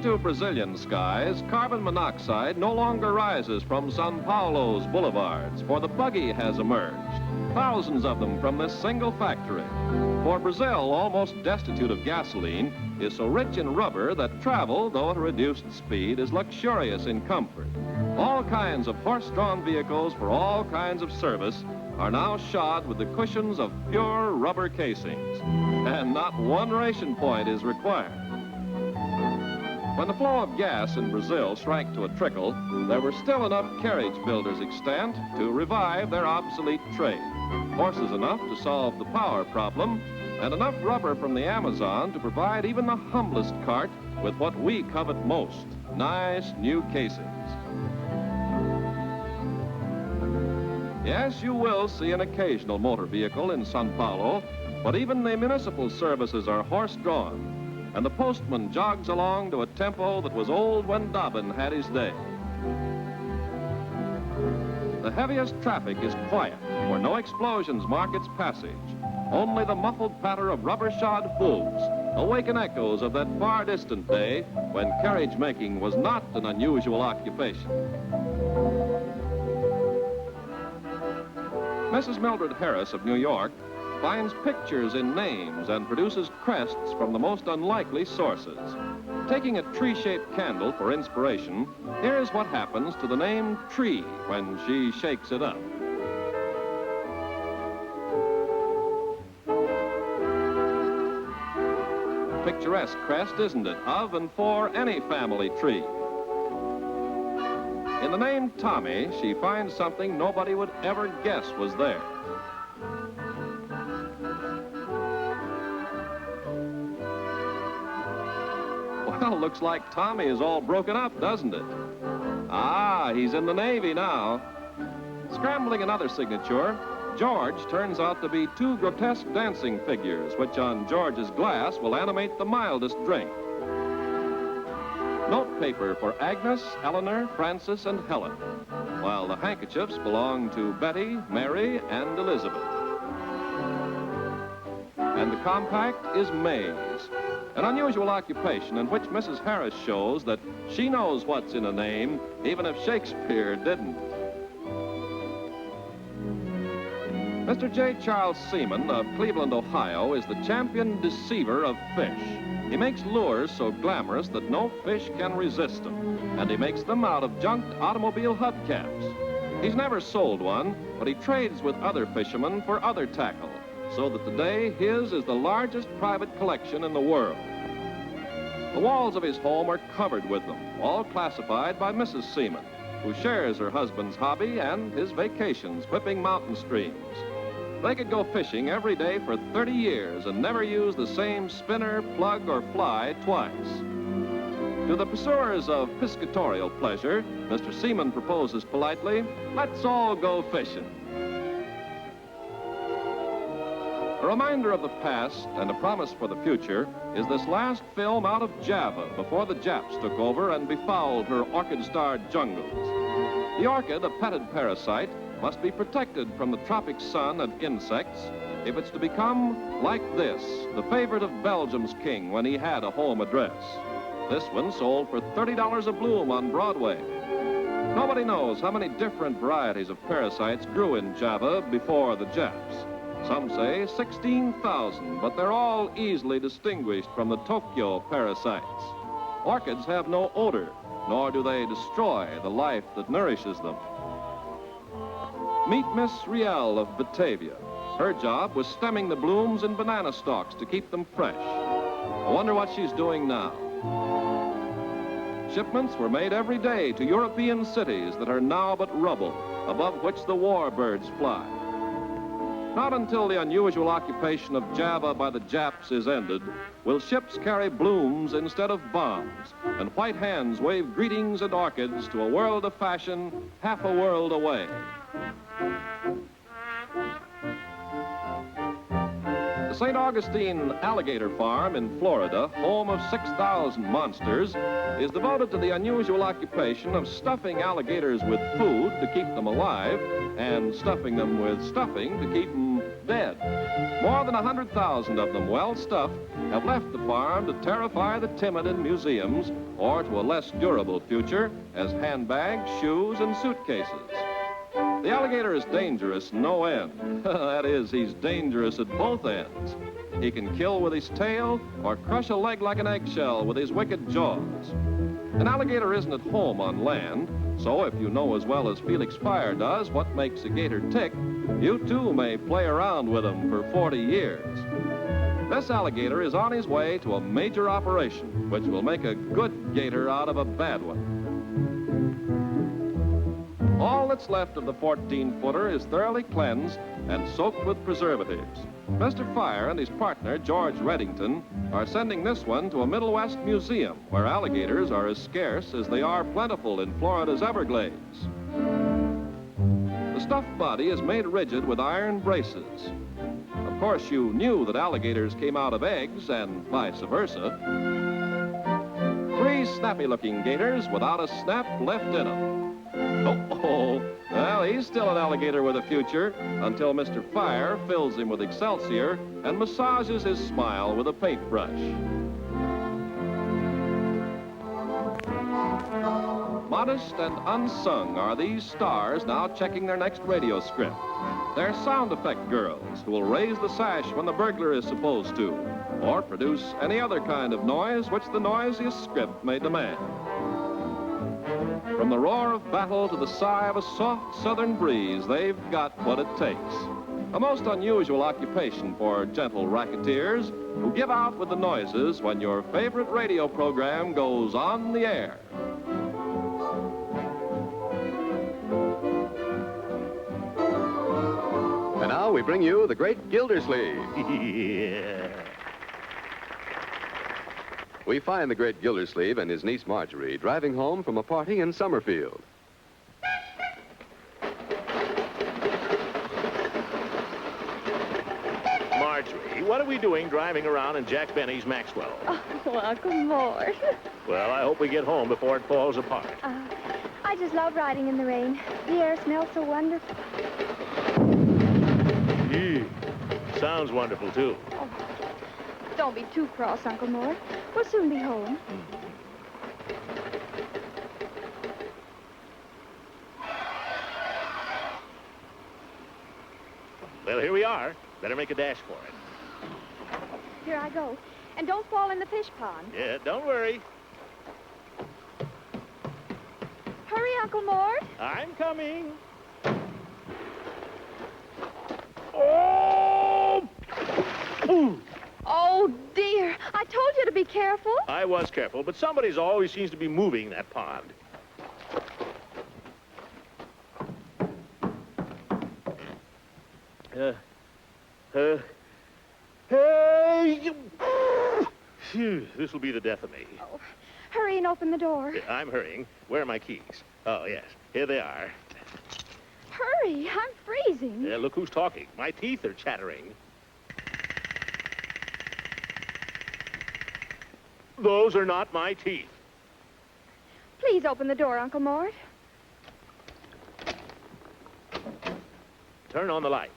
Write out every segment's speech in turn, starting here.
into Brazilian skies, carbon monoxide no longer rises from Sao Paulo's boulevards, for the buggy has emerged. Thousands of them from this single factory. For Brazil, almost destitute of gasoline, is so rich in rubber that travel, though at a reduced speed, is luxurious in comfort. All kinds of horse-drawn vehicles for all kinds of service are now shod with the cushions of pure rubber casings, and not one ration point is required. When the flow of gas in Brazil shrank to a trickle, there were still enough carriage builders extant to revive their obsolete trade. Horses enough to solve the power problem, and enough rubber from the Amazon to provide even the humblest cart with what we covet most, nice new casings. Yes, you will see an occasional motor vehicle in Sao Paulo, but even the municipal services are horse-drawn, and the postman jogs along to a tempo that was old when Dobbin had his day. The heaviest traffic is quiet, where no explosions mark its passage. Only the muffled patter of rubber-shod hooves awaken echoes of that far-distant day when carriage-making was not an unusual occupation. Mrs. Mildred Harris of New York finds pictures in names and produces crests from the most unlikely sources. Taking a tree-shaped candle for inspiration, here's what happens to the name tree when she shakes it up. Picturesque crest, isn't it, of and for any family tree. In the name Tommy, she finds something nobody would ever guess was there. Well, looks like Tommy is all broken up, doesn't it? Ah, he's in the Navy now. Scrambling another signature, George turns out to be two grotesque dancing figures, which on George's glass will animate the mildest drink. Note paper for Agnes, Eleanor, Frances, and Helen, while the handkerchiefs belong to Betty, Mary, and Elizabeth. And the compact is Mays, an unusual occupation in which Mrs. Harris shows that she knows what's in a name, even if Shakespeare didn't. Mr. J. Charles Seaman of Cleveland, Ohio, is the champion deceiver of fish. He makes lures so glamorous that no fish can resist them, and he makes them out of junked automobile hubcaps. He's never sold one, but he trades with other fishermen for other tackle, so that today his is the largest private collection in the world. The walls of his home are covered with them, all classified by Mrs. Seaman, who shares her husband's hobby and his vacations whipping mountain streams. They could go fishing every day for 30 years and never use the same spinner, plug, or fly twice. To the pursuers of piscatorial pleasure, Mr. Seaman proposes politely, let's all go fishing. A reminder of the past and a promise for the future is this last film out of Java before the Japs took over and befouled her orchid-starred jungles. The orchid, a petted parasite, must be protected from the tropic sun and insects if it's to become like this, the favorite of Belgium's king when he had a home address. This one sold for $30 a bloom on Broadway. Nobody knows how many different varieties of parasites grew in Java before the Japs. Some say 16,000, but they're all easily distinguished from the Tokyo parasites. Orchids have no odor, nor do they destroy the life that nourishes them. Meet Miss Riel of Batavia. Her job was stemming the blooms in banana stalks to keep them fresh. I wonder what she's doing now. Shipments were made every day to European cities that are now but rubble, above which the war birds fly. Not until the unusual occupation of Java by the Japs is ended will ships carry blooms instead of bombs, and white hands wave greetings and orchids to a world of fashion half a world away. The St. Augustine Alligator Farm in Florida, home of 6,000 monsters, is devoted to the unusual occupation of stuffing alligators with food to keep them alive and stuffing them with stuffing to keep them dead. More than 100,000 of them, well stuffed, have left the farm to terrify the timid in museums or to a less durable future as handbags, shoes, and suitcases. The alligator is dangerous, no end. That is, he's dangerous at both ends. He can kill with his tail or crush a leg like an eggshell with his wicked jaws. An alligator isn't at home on land, so if you know as well as Felix Fire does what makes a gator tick, you too may play around with him for 40 years. This alligator is on his way to a major operation, which will make a good gator out of a bad one. All that's left of the 14-footer is thoroughly cleansed and soaked with preservatives. Mr. Fire and his partner, George Reddington, are sending this one to a Middle West museum where alligators are as scarce as they are plentiful in Florida's Everglades. The stuffed body is made rigid with iron braces. Of course, you knew that alligators came out of eggs and vice versa. 3 snappy-looking gators without a snap left in them. Oh, well, he's still an alligator with a future until Mr. Fire fills him with Excelsior and massages his smile with a paintbrush. Modest and unsung are these stars now checking their next radio script. They're sound effect girls who will raise the sash when the burglar is supposed to, or produce any other kind of noise which the noisiest script may demand. From the roar of battle to the sigh of a soft southern breeze, they've got what it takes. A most unusual occupation for gentle racketeers who give out with the noises when your favorite radio program goes on the air. And now we bring you the Great Gildersleeve. Yeah. We find the Great Gildersleeve and his niece Marjorie driving home from a party in Summerfield. Marjorie, what are we doing driving around in Jack Benny's Maxwell? Oh, Uncle Mort. Well, I hope we get home before it falls apart. I just love riding in the rain. The air smells so wonderful. Sounds wonderful, too. Oh, don't be too cross, Uncle Mort. We'll soon be home. Well, here we are. Better make a dash for it. Here I go. And don't fall in the fish pond. Yeah, don't worry. Hurry, Uncle Mort. I'm coming. Oh! Ooh. Oh, dear. I told you to be careful. I was careful, but somebody's always seems to be moving that pond. Hey! Phew, this will be the death of me. Oh, hurry and open the door. I'm hurrying. Where are my keys? Oh, yes. Here they are. Hurry. I'm freezing. Look who's talking. My teeth are chattering. Those are not my teeth. Please open the door, Uncle Mort. Turn on the light.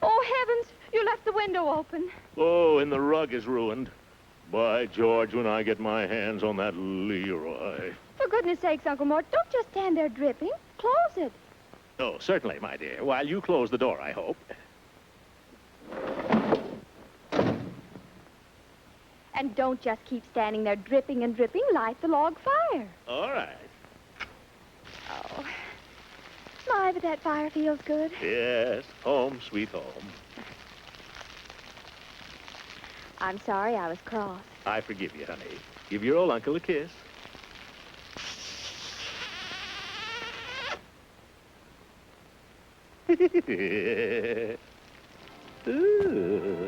Oh, heavens. You left the window open. Oh, and the rug is ruined. By George, when I get my hands on that Leroy. For goodness sakes, Uncle Mort, don't just stand there dripping. Close it. Oh, certainly, my dear. While you close the door, I hope. And don't just keep standing there dripping and dripping. Light the log fire. All right. Oh. My, but that fire feels good. Yes, home, sweet home. I'm sorry I was cross. I forgive you, honey. Give your old uncle a kiss. Ooh.